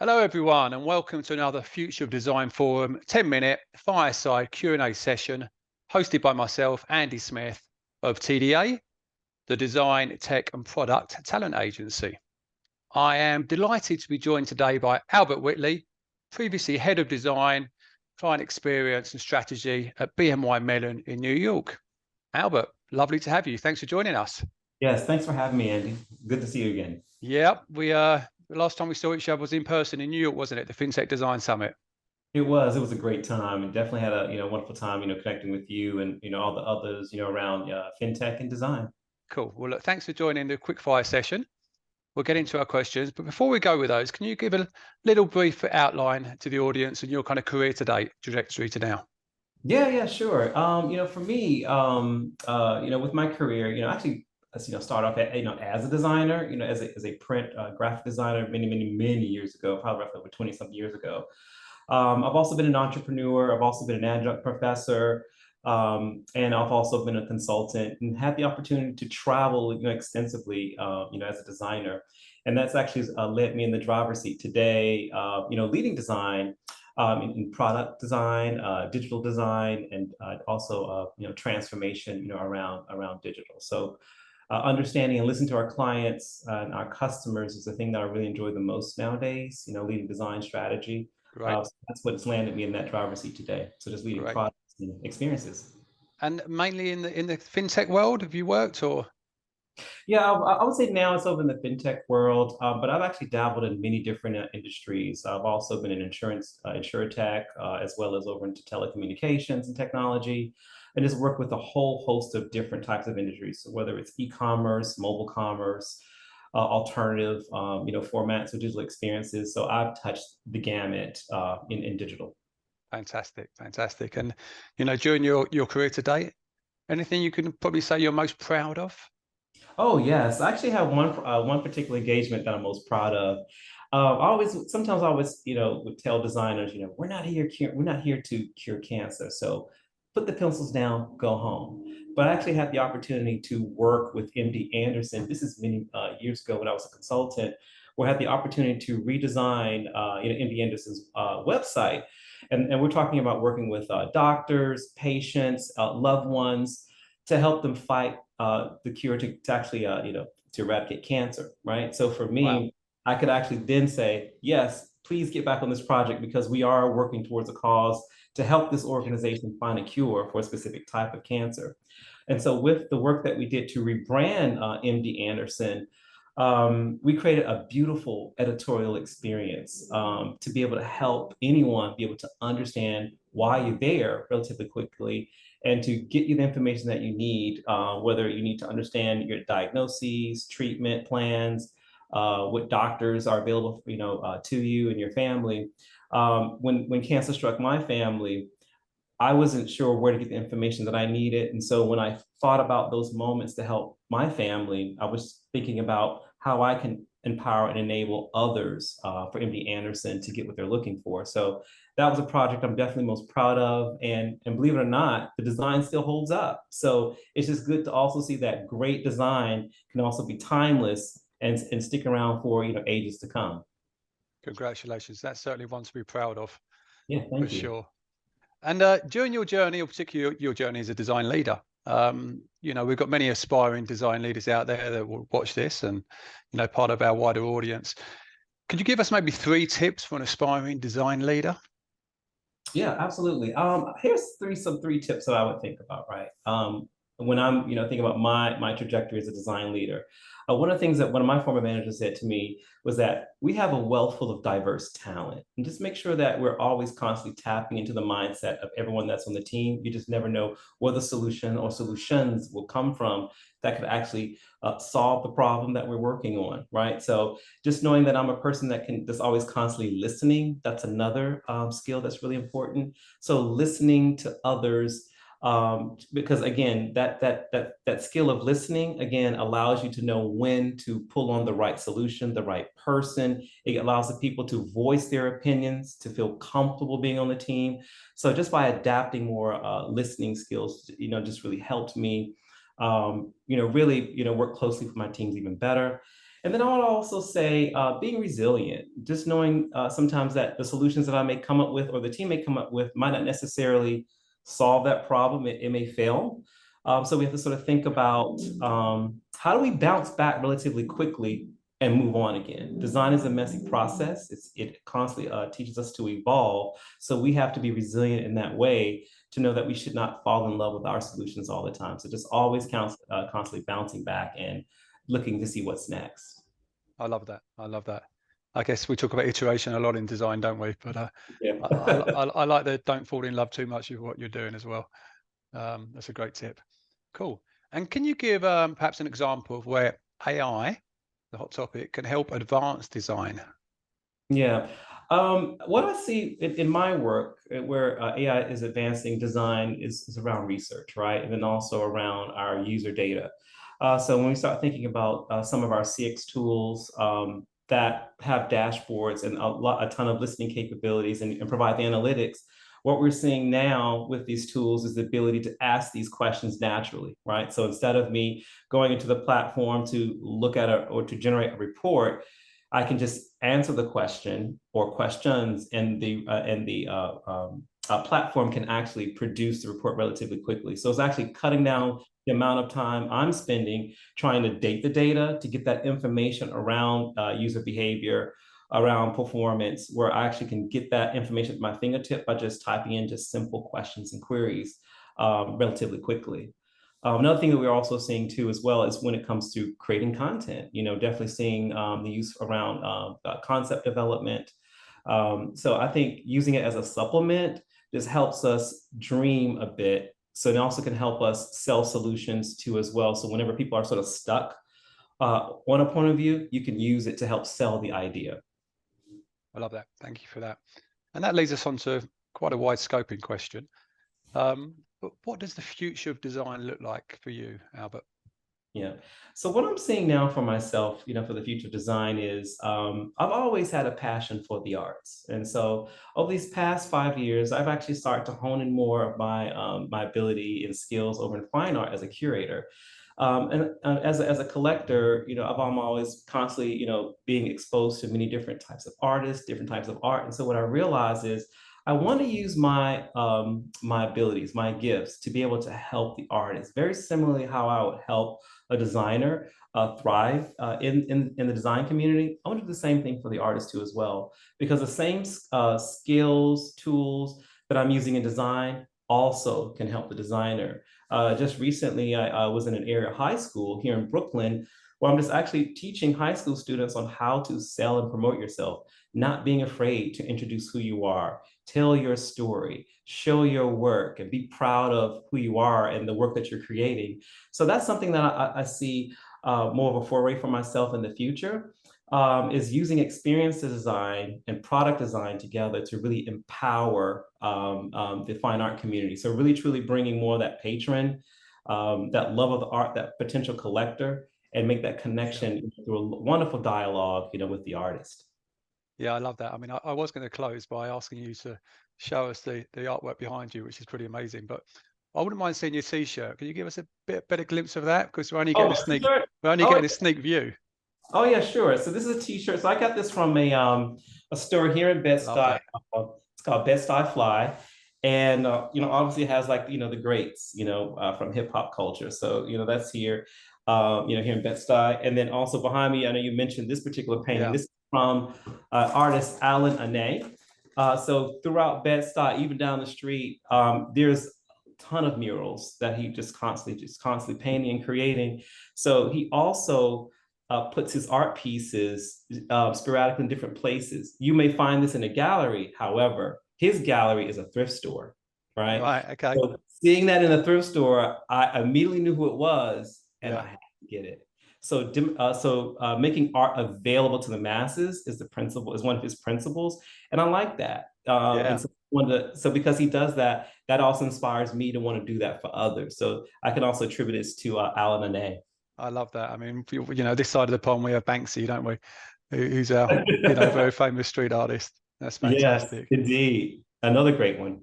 Hello, everyone, and welcome to another Future of Design Forum 10-minute fireside Q&A session hosted by myself, Andy Smith of TDA, the Design, Tech and Product Talent Agency. I am delighted to be joined today by Albert Whitley, previously Head of Design, Client Experience and Strategy at BNY Mellon in New York. Albert, lovely to have you. Thanks for joining us. Yes, thanks for having me, Andy. Good to see you again. Yeah, the last time we saw each other was in person in New York, wasn't it? The FinTech Design Summit. It was a great time, and definitely had a wonderful time connecting with you and all the others around fintech and design. Cool. Well, look, thanks for joining the quick fire session. We'll get into our questions, but before we go with those, can you give a little brief outline to the audience and your kind of career to date, trajectory to now? Yeah, sure. For me, with my career, actually, start off as a designer, as a print graphic designer many years ago, probably roughly over 20 something years ago. I've also been an entrepreneur. I've also been an adjunct professor. And I've also been a consultant and had the opportunity to travel, extensively, as a designer. And that's actually led me in the driver's seat today, leading design in product design, digital design, and also, transformation, around digital. So understanding and listening to our clients and our customers is the thing that I really enjoy the most nowadays, leading design strategy. Great, So that's what's landed me in that driver's seat today. So just leading great. products and experiences. And mainly in the fintech world, have you worked or? Yeah, I would say now it's over in the fintech world, but I've actually dabbled in many different industries. I've also been in insurance, insurtech, as well as over into telecommunications and technology, and just worked with a whole host of different types of industries. So whether it's e-commerce, mobile commerce, alternative, formats of digital experiences. So I've touched the gamut in digital. Fantastic, fantastic. And during your career to date, anything you can probably say you're most proud of? Oh yes, I actually have one particular engagement that I'm most proud of. Sometimes I always, would tell designers, we're not here to cure cancer. So put the pencils down, go home. But I actually had the opportunity to work with MD Anderson. This is many years ago when I was a consultant, where I had the opportunity to redesign, MD Anderson's website, and we're talking about working with doctors, patients, loved ones to help them fight the cure to actually, to eradicate cancer, right? So for Wow. me, I could actually then say, yes, please get back on this project because we are working towards a cause to help this organization find a cure for a specific type of cancer. And so with the work that we did to rebrand MD Anderson, we created a beautiful editorial experience to be able to help anyone be able to understand why you're there relatively quickly and to get you the information that you need, whether you need to understand your diagnoses, treatment plans, what doctors are available, to you and your family. When cancer struck my family, I wasn't sure where to get the information that I needed. And so when I thought about those moments to help my family, I was thinking about how I can empower and enable others for MD Anderson to get what they're looking for. So that was a project I'm definitely most proud of. And believe it or not, the design still holds up. So it's just good to also see that great design can also be timeless and stick around for ages to come. Congratulations. That's certainly one to be proud of, Yeah, for thank you. sure. And during your journey, or particularly your journey as a design leader, we've got many aspiring design leaders out there that will watch this and, part of our wider audience. Could you give us maybe 3 tips for an aspiring design leader? Yeah, absolutely. Here's some three tips that I would think about, right? When I'm, thinking about my trajectory as a design leader. One of the things that one of my former managers said to me was that we have a wealth full of diverse talent, and just make sure that we're always constantly tapping into the mindset of everyone that's on the team. You just never know where the solution or solutions will come from that could actually solve the problem that we're working on, right? So just knowing that I'm a person that can that's always constantly listening, that's another skill that's really important. So listening to others, because again, that skill of listening again allows you to know when to pull on the right solution, the right person. It allows the people to voice their opinions, to feel comfortable being on the team. So just by adapting more listening skills, just really helped me, really, work closely with my teams even better. And then I would also say being resilient, just knowing sometimes that the solutions that I may come up with or the team may come up with might not necessarily solve that problem. It may fail. So we have to sort of think about how do we bounce back relatively quickly and move on again. Design is a messy process. It constantly teaches us to evolve. So we have to be resilient in that way to know that we should not fall in love with our solutions all the time. So just always constantly bouncing back and looking to see what's next. I love that. I love that. I guess we talk about iteration a lot in design, don't we? But Yeah. I like the don't fall in love too much with what you're doing as well. That's a great tip. Cool. And can you give perhaps an example of where AI, the hot topic, can help advance design? Yeah. What I see in my work where AI is advancing design is around research, right? And then also around our user data. So when we start thinking about some of our CX tools that have dashboards and a ton of listening capabilities and provide the analytics, what we're seeing now with these tools is the ability to ask these questions naturally, right? So instead of me going into the platform to look at or to generate a report, I can just answer the question or questions, and the platform can actually produce the report relatively quickly. So it's actually cutting down the amount of time I'm spending trying to date the data to get that information around user behavior, around performance, where I actually can get that information at my fingertip by just typing in just simple questions and queries relatively quickly. Another thing that we're also seeing too as well is when it comes to creating content, definitely seeing the use around concept development. So I think using it as a supplement just helps us dream a bit. So it also can help us sell solutions too as well. So whenever people are sort of stuck on a point of view, you can use it to help sell the idea. I love that. Thank you for that. And that leads us on to quite a wide scoping question. But what does the future of design look like for you, Albert? Yeah. So what I'm seeing now for myself, for the future of design is I've always had a passion for the arts. And so over these past 5 years, I've actually started to hone in more of my ability and skills over in fine art as a curator. And as a collector, I'm always constantly, being exposed to many different types of artists, different types of art. And so what I realize is I want to use my abilities, my gifts, to be able to help the artist. Very similarly, how I would help a designer thrive in the design community. I want to do the same thing for the artist too as well, because the same skills, tools that I'm using in design also can help the designer. Just recently, I was in an area high school here in Brooklyn where I'm just actually teaching high school students on how to sell and promote yourself, not being afraid to introduce who you are, tell your story, show your work, and be proud of who you are and the work that you're creating. So that's something that I see more of a foray for myself in the future, is using experience design and product design together to really empower the fine art community. So really, truly bringing more of that patron, that love of the art, that potential collector, and make that connection through a wonderful dialogue, with the artist. Yeah, I love that. I mean, I was going to close by asking you to show us the artwork behind you, which is pretty amazing. But I wouldn't mind seeing your T-shirt. Can you give us a bit better glimpse of that? Because we're only getting Sure. a sneak view. Oh yeah, sure. So this is a T-shirt. So I got this from a store here in Bed-Stuy. It's called Bed-Stuy Fly, and obviously it has like the greats from hip hop culture. So that's here, here in Bed-Stuy, and then also behind me, I know you mentioned this particular painting. Yeah. This is from artist Alan Ane. So throughout Bed-Stuy, even down the street, there's a ton of murals that he just constantly painting and creating. So he also puts his art pieces sporadically in different places. You may find this in a gallery. However, his gallery is a thrift store, right? Right. Okay. So seeing that in a thrift store, I immediately knew who it was, and I had to get it. So, making art available to the masses is one of his principles, and I like that. And so because he does that, that also inspires me to want to do that for others. So I can also attribute this to Alan Ane. I love that. I mean, this side of the pond we have Banksy, don't we? Who's our very famous street artist. That's fantastic. Yes, indeed. Another great one.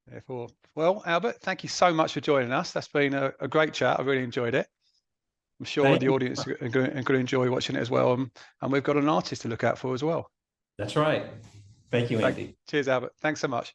Therefore, well, Albert, thank you so much for joining us. That's been a great chat. I really enjoyed it. I'm sure Thank the you. audience are going to enjoy watching it as well. And we've got an artist to look out for as well. That's right. Thank you, Andy. Cheers, Albert. Thanks so much.